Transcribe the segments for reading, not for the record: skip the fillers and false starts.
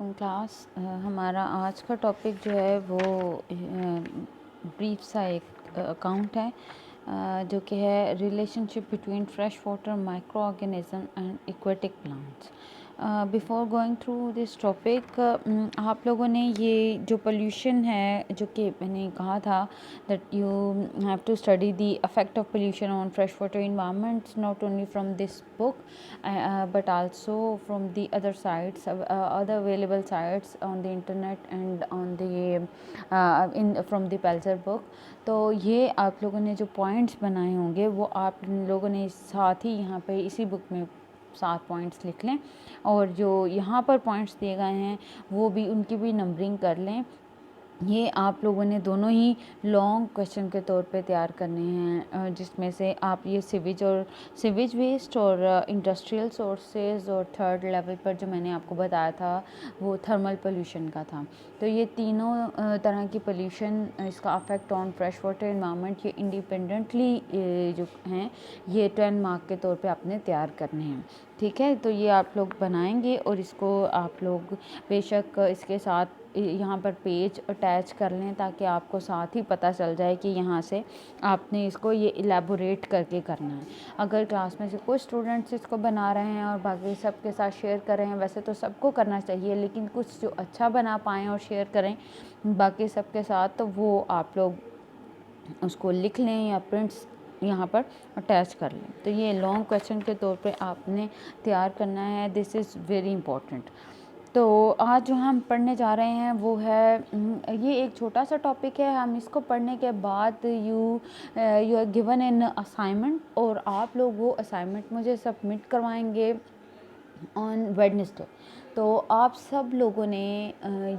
अलैकुम क्लास। हमारा आज का टॉपिक जो है वो ब्रीफ सा एक अकाउंट है जो कि है relationship between fresh water micro organism and aquatic plants. Before going through this topic, आप लोगों ने ये जो पोल्यूशन है, जो कि मैंने कहा था that you have to study the effect of pollution on fresh water environments not only from this book but also from the other sites, other available sites on the internet and on the in from the Pelzer book। तो ये आप लोगों ने जो points बनाए होंगे वो आप लोगों ने साथ ही यहाँ पे इसी बुक में 7 पॉइंट्स लिख लें, और जो यहाँ पर पॉइंट्स दिए गए हैं वो भी उनकी भी नंबरिंग कर लें। ये आप लोगों ने दोनों ही लॉन्ग क्वेश्चन के तौर पे तैयार करने हैं, जिसमें से आप ये सीवेज वेस्ट और इंडस्ट्रियल सोर्सेज और थर्ड लेवल पर जो मैंने आपको बताया था वो थर्मल पोल्यूशन का था। तो ये तीनों तरह की पोल्यूशन, इसका affect on fresh water environment, ये इंडिपेंडेंटली जो हैं ये 10 मार्क के तौर पे आपने तैयार करने हैं। ठीक है, तो ये आप लोग बनाएंगे और इसको आप लोग बेशक इसके साथ यहाँ पर पेज अटैच कर लें ताकि आपको साथ ही पता चल जाए कि यहाँ से आपने इसको ये इलेबोरेट करके करना है। अगर क्लास में से कुछ स्टूडेंट्स इसको बना रहे हैं और बाकी सबके साथ शेयर कर रहे हैं, वैसे तो सबको करना चाहिए, लेकिन कुछ जो अच्छा बना पाएँ और शेयर करें बाकी सबके साथ, तो वो आप लोग उसको लिख लें या प्रिंट्स यहाँ पर अटैच कर लें। तो ये लॉन्ग क्वेश्चन के तौर पे आपने तैयार करना है। This is very important. तो आज जो हम पढ़ने जा रहे हैं वो है, ये एक छोटा सा टॉपिक है। हम इसको पढ़ने के बाद you are given an assignment, और आप लोग वो असाइनमेंट मुझे सबमिट करवाएंगे ऑन वेडनेसडे। तो आप सब लोगों ने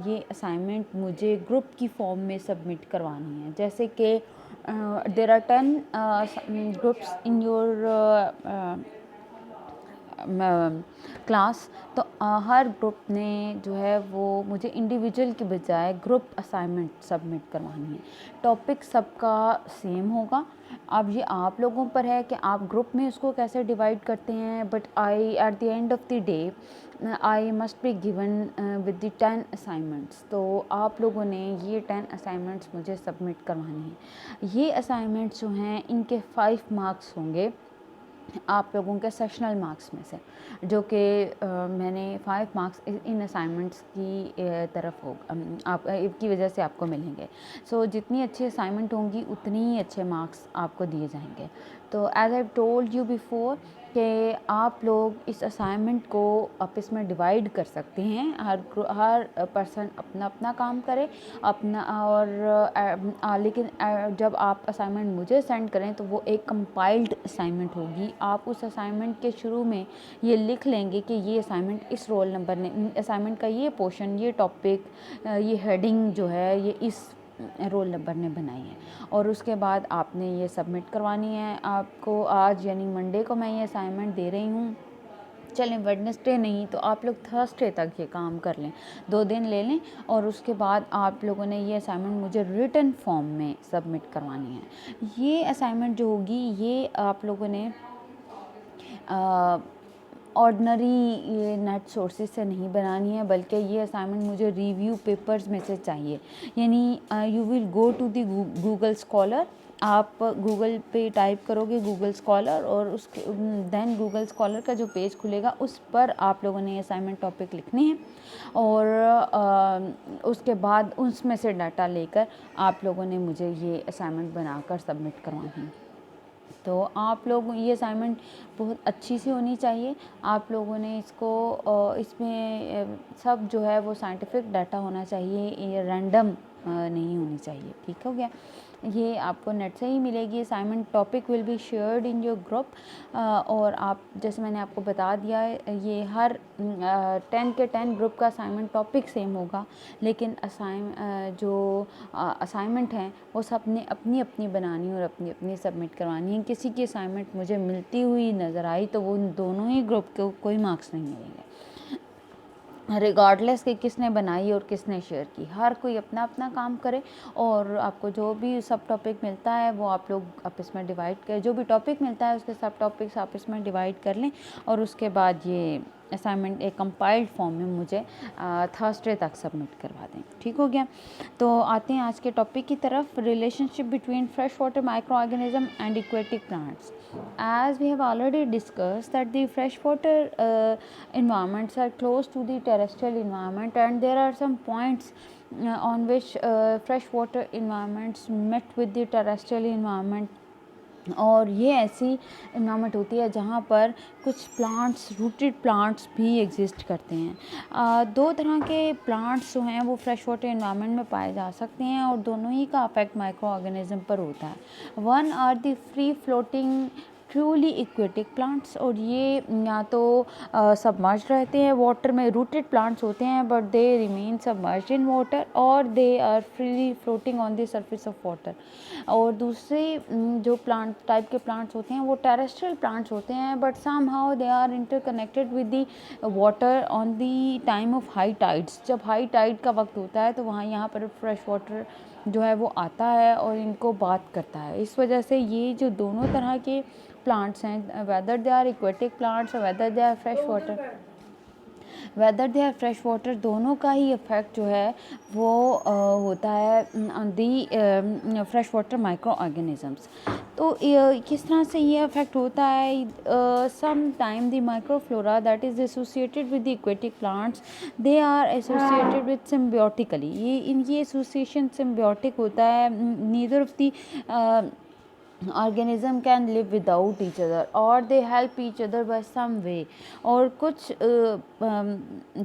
ये असाइनमेंट मुझे ग्रुप की फॉर्म में सबमिट करवानी है। जैसे कि there are 10 groups in your class, तो हर ग्रुप ने जो है वो मुझे इंडिविजुअल के बजाय ग्रुप असाइनमेंट सबमिट करवानी है। टॉपिक सबका सेम होगा। अब ये आप लोगों पर है कि आप ग्रुप में उसको कैसे डिवाइड करते हैं, but I at the end of the day I must be given with the 10 assignments. तो आप लोगों ने ये 10 असाइनमेंट्स मुझे सबमिट करवाने हैं। ये असाइनमेंट्स जो हैं इनके 5 मार्क्स होंगे आप लोगों के सेशनल मार्क्स में से, जो कि मैंने 5 मार्क्स इन असाइनमेंट्स की तरफ हो आप की वजह से आपको मिलेंगे। सो जितनी अच्छी असाइनमेंट होंगी उतनी ही अच्छे मार्क्स आपको दिए जाएंगे। तो as I told you before कि आप लोग इस असाइनमेंट को आपस में डिवाइड कर सकते हैं। हर पर्सन अपना अपना काम करे अपना, और लेकिन जब आप असाइनमेंट मुझे सेंड करें तो वो एक कंपाइल्ड असाइनमेंट होगी। आप उस असाइनमेंट के शुरू में ये लिख लेंगे कि ये असाइनमेंट इस रोल नंबर ने, असाइनमेंट का ये पोर्शन, ये टॉपिक, ये हेडिंग जो है ये इस रोल नंबर ने बनाई है, और उसके बाद आपने ये सबमिट करवानी है। आपको आज यानी मंडे को मैं ये असाइनमेंट दे रही हूँ। चलें वेडनेसडे नहीं तो आप लोग थर्सडे तक ये काम कर लें, 2 दिन ले लें, और उसके बाद आप लोगों ने ये असाइनमेंट मुझे रिटन फॉर्म में सबमिट करवानी है। ये असाइनमेंट जो होगी ये आप लोगों ने ऑर्डनरी ये नेट सोर्सेज से नहीं बनानी है, बल्कि ये असाइनमेंट मुझे रिव्यू पेपर्स में से चाहिए। यानी you will go to the Google Scholar. आप गूगल पे टाइप करोगे गूगल स्कॉलर, और उसके देन गूगल स्कॉलर का जो पेज खुलेगा उस पर आप लोगों ने असाइनमेंट टॉपिक लिखने हैं, और उसके बाद उसमें से डाटा लेकर आप लोगों ने मुझे ये असाइनमेंट बनाकर सबमिट करवानी है। तो आप लोग ये असाइनमेंट बहुत अच्छी सी होनी चाहिए। आप लोगों ने इसको इसमें सब जो है वो साइंटिफिक डाटा होना चाहिए, ये रैंडम नहीं होनी चाहिए। ठीक हो गया, ये आपको नेट से ही मिलेगी। Assignment topic will be shared in your group, और आप जैसे मैंने आपको बता दिया है ये हर 10 के 10 ग्रुप का असाइनमेंट टॉपिक सेम होगा, लेकिन जो असाइनमेंट हैं वो सब ने अपनी अपनी बनानी और अपनी अपनी सबमिट करवानी है। किसी की असाइनमेंट मुझे मिलती हुई नज़र आई तो वो दोनों ही ग्रुप को कोई मार्क्स नहीं मिलेंगे, रिगार्डलेस कि किसने बनाई और किसने शेयर की। हर कोई अपना अपना काम करे, और आपको जो भी सब टॉपिक मिलता है वो आप लोग आपस में डिवाइड करें। जो भी टॉपिक मिलता है उसके सब टॉपिक्स आपस में डिवाइड कर लें, और उसके बाद ये असाइनमेंट एक कंपाइल्ड फॉर्म में मुझे थर्सडे तक सबमिट करवा दें। ठीक हो गया। तो आते हैं आज के टॉपिक की तरफ, relationship between fresh water micro organism and aquatic plants. As we have already discussed that the freshwater environments are close to the terrestrial environment, and there are some points on which freshwater environments met with the terrestrial environment, और ये ऐसी environment होती है जहाँ पर कुछ plants, rooted plants भी exist करते हैं। दो तरह के प्लांट्स जो हैं वो फ्रेश वाटर इन्वायरमेंट में पाए जा सकते हैं और दोनों ही का अफेक्ट माइक्रो ऑर्गेनिज्म पर होता है। One are the free floating truly aquatic plants, और ये या तो सबमर्ज रहते हैं वाटर में, रूटेड प्लांट्स होते हैं but they remain submerged in water, और they are freely floating on the surface of water. और दूसरे जो प्लांट टाइप के प्लांट्स होते हैं वो टेरेस्ट्रियल प्लांट्स होते हैं, but somehow they are interconnected with the water on the time of high tides. जब हाई टाइड का वक्त होता है तो वहाँ यहाँ पर फ्रेश वाटर जो है वो आता है और इनको बात करता है। इस वजह से ये जो दोनों तरह के प्लांट्स हैं, whether they are aquatic plants और whether they are fresh water, दोनों का ही इफ़ेक्ट जो है वो होता है on the fresh water microorganisms. तो किस तरह से ये अफेक्ट होता है? Some time the microflora that is associated with the aquatic plants, they are associated with symbiotically. ये इनकी एसोसिएशन सिम्बियोटिक होता है। Neither of the organism can live without each other or they help each other by some way। और कुछ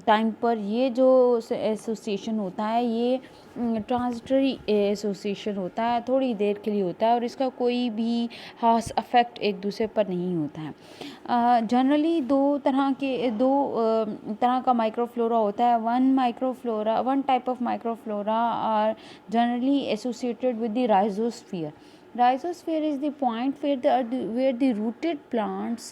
time पर ये जो association होता है ये ट्रांजिटरी एसोसिएशन होता है, थोड़ी देर के लिए होता है और इसका कोई भी खास अफेक्ट एक दूसरे पर नहीं होता है। जनरली दो तरह का माइक्रोफ्लोरा होता है। One type of microflora are generally associated with the rhizosphere. Rhizosphere is the point where the rooted plants,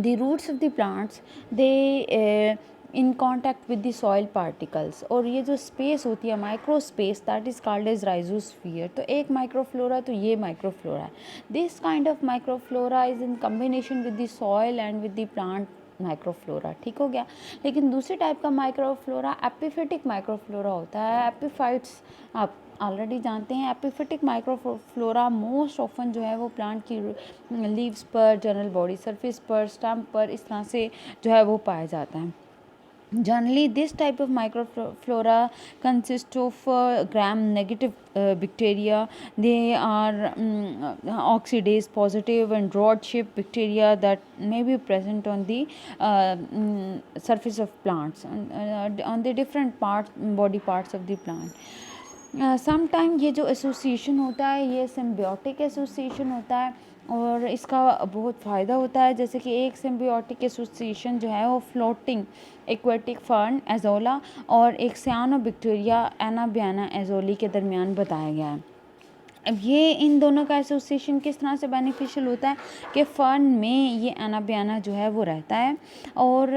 the roots of the plants, they in contact with the soil particles। और ये जो space होती है micro space, that is called as rhizosphere. तो एक microflora तो ये microflora है। This kind of microflora is in combination with the soil and with the plant microflora. ठीक हो गया। लेकिन दूसरी टाइप का माइक्रोफ्लोरा एपिफिटिक माइक्रोफ्लोरा होता है। एपिफाइट्स आप ऑलरेडी जानते हैं। एपिफिटिक माइक्रोफ्लोरा मोस्ट ऑफन जो है वो प्लांट की लीव्स पर, जनरल बॉडी सरफेस पर, स्टम्प पर, इस तरह से जो है वो पाया जाता है। Generally, this type of microflora consists of gram-negative bacteria. They are oxidase positive and rod-shaped bacteria that may be present on the surface of plants, on the different body parts of the plant. Sometime ये जो association होता है ये symbiotic association होता है और इसका बहुत फ़ायदा होता है। जैसे कि एक सिम्बियोटिक एसोसिएशन जो है वो फ्लोटिंग एक्वेटिक फर्न एजोला और एक सियानोबैक्टीरिया एनाबियाना एजोली के दरमियान बताया गया है। अब ये इन दोनों का एसोसिएशन किस तरह से बेनिफिशियल होता है कि फर्न में ये एनाबियाना जो है वो रहता है और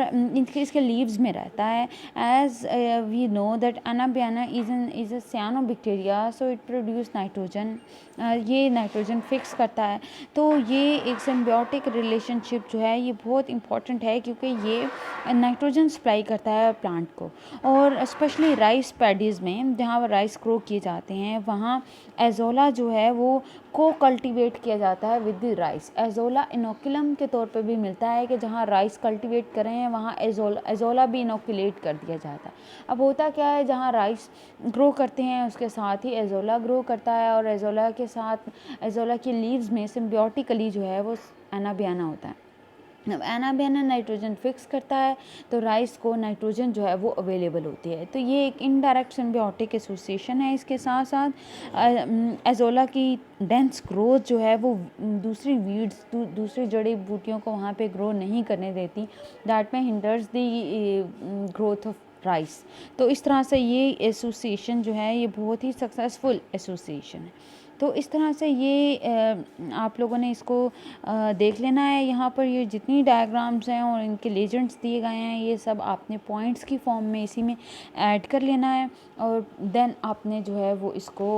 इसके लीव्स में रहता है। As we know that Anabaena is a cyanobacteria, so it produce nitrogen. ये नाइट्रोजन फिक्स करता है। तो ये एक सिम्बियोटिक रिलेशनशिप जो है ये बहुत इंपॉर्टेंट है क्योंकि ये नाइट्रोजन सप्लाई करता है प्लांट को। और स्पेशली राइस पैडीज़ में जहाँ राइस ग्रो किए जाते हैं वहाँ एजोला जो है वो को कल्टीवेट किया जाता है with the rice. Azolla inoculum के तौर पे भी मिलता है कि जहाँ राइस कल्टीवेट कर रहे हैं वहाँ एजोला भी इनोकुलेट कर दिया जाता है। अब होता क्या है, जहाँ राइस ग्रो करते हैं उसके साथ ही एजोला ग्रो करता है और एजोला के साथ एजोला की लीव्स में सिम्बियोटिकली जो है वो एनाबियाना होता है। अब एनाबियाना नाइट्रोजन फिक्स करता है तो राइस को नाइट्रोजन जो है वो अवेलेबल होती है। तो ये एक इनडायरेक्ट सिम्बियोटिक एसोसिएशन है। इसके साथ साथ एजोला की डेंस ग्रोथ जो है वो दूसरी वीड्स दूसरी जड़ी बूटियों को वहाँ पे ग्रो नहीं करने देती। दैट में hinders the growth of rice. तो इस तरह से ये एसोसिएशन जो है ये बहुत ही सक्सेसफुल एसोसिएशन है। तो इस तरह से ये आप लोगों ने इसको देख लेना है। यहाँ पर ये जितनी डायग्राम्स हैं और इनके लेजेंड्स दिए गए हैं ये सब आपने पॉइंट्स की फॉर्म में इसी में ऐड कर लेना है और देन आपने जो है वो इसको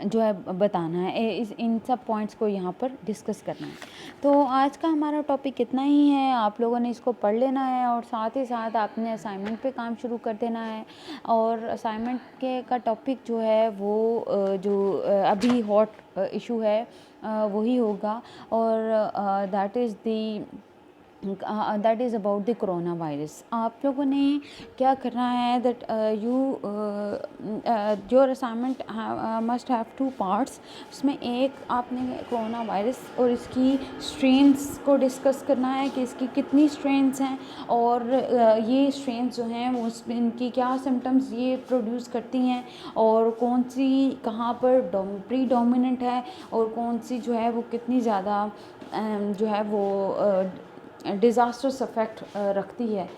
जो है बताना है, इन सब पॉइंट्स को यहाँ पर डिस्कस करना है। तो आज का हमारा टॉपिक इतना ही है, आप लोगों ने इसको पढ़ लेना है और साथ ही साथ आपने असाइनमेंट पे काम शुरू कर देना है। और असाइनमेंट के का टॉपिक जो है वो अभी हॉट इशू है वही होगा, और that is about the corona virus. आप लोगों ने क्या करना है that your assignment must have 2 parts. उसमें एक आपने कोरोना वायरस और इसकी स्ट्रेन्स को डिस्कस करना है कि इसकी कितनी स्ट्रेन्स हैं, और ये स्ट्रेन्स जो हैं वो इनकी क्या सिम्टम्स ये प्रोड्यूस करती हैं, और कौन सी कहाँ पर प्री डोमिनेंट है, और कौन सी जो है वो कितनी ज़्यादा जो है वो डिज़ास्टर्स इफ़ेक्ट रखती है।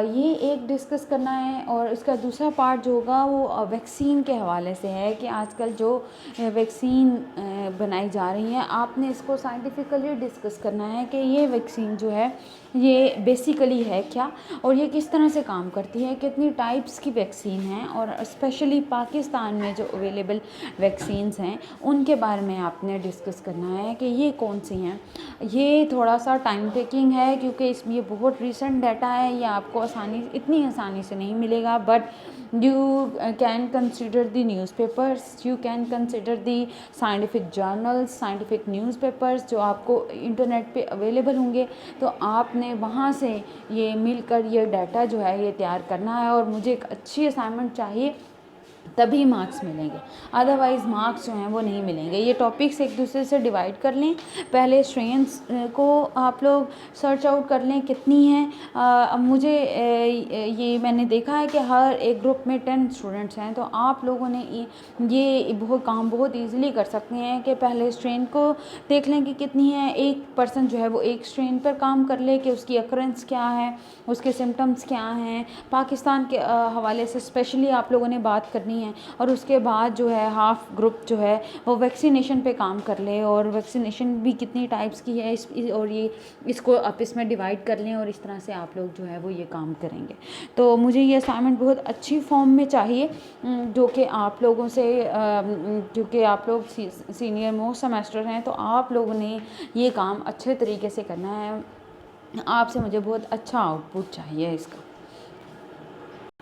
ये एक डिस्कस करना है। और इसका दूसरा पार्ट जो होगा वो वैक्सीन के हवाले से है कि आजकल जो वैक्सीन बनाई जा रही हैं, आपने इसको साइंटिफिकली डिस्कस करना है कि ये वैक्सीन जो है ये बेसिकली है क्या, और ये किस तरह से काम करती है, कितनी टाइप्स की वैक्सीन हैं, और स्पेशली पाकिस्तान में जो अवेलेबल वैक्सीन्स हैं उनके बारे में आपने डिस्कस करना है कि ये कौन सी हैं। ये थोड़ा सा टाइम टेकिंग है क्योंकि इसमें ये बहुत रिसेंट डाटा है, ये आपको इतनी आसानी से नहीं मिलेगा, but you can consider the newspapers, you can consider the scientific journals, scientific newspapers जो आपको इंटरनेट पे अवेलेबल होंगे। तो आपने वहाँ से ये मिलकर ये डाटा जो है ये तैयार करना है, और मुझे एक अच्छी असाइनमेंट चाहिए तभी मार्क्स मिलेंगे, अदरवाइज़ मार्क्स जो हैं वो नहीं मिलेंगे। ये टॉपिक्स एक दूसरे से डिवाइड कर लें, पहले स्ट्रेन्स को आप लोग सर्च आउट कर लें कितनी हैं। अब मुझे ये मैंने देखा है कि हर एक ग्रुप में 10 स्टूडेंट्स हैं, तो आप लोगों ने ये काम बहुत ईजिली कर सकते हैं कि पहले स्ट्रेन को देख लें कि कितनी है। एक पर्सन जो है वो एक स्ट्रेन पर काम कर ले कि उसकी अकरेंस क्या है, उसके सिम्टम्स क्या हैं। पाकिस्तान के हवाले से स्पेशली आप लोगों ने बात करनी है, और उसके बाद जो है हाफ ग्रुप जो है वो वैक्सीनेशन पे काम कर ले, और वैक्सीनेशन भी कितनी टाइप्स की है और ये इसको आप इसमें डिवाइड कर लें, और इस तरह से आप लोग जो है वो ये काम करेंगे। तो मुझे ये असाइनमेंट बहुत अच्छी फॉर्म में चाहिए, जो कि आप लोगों से क्योंकि आप लोग सीनियर मोस्ट सेमेस्टर हैं, तो आप लोगों ने ये काम अच्छे तरीके से करना है। आपसे मुझे बहुत अच्छा आउटपुट चाहिए इसका।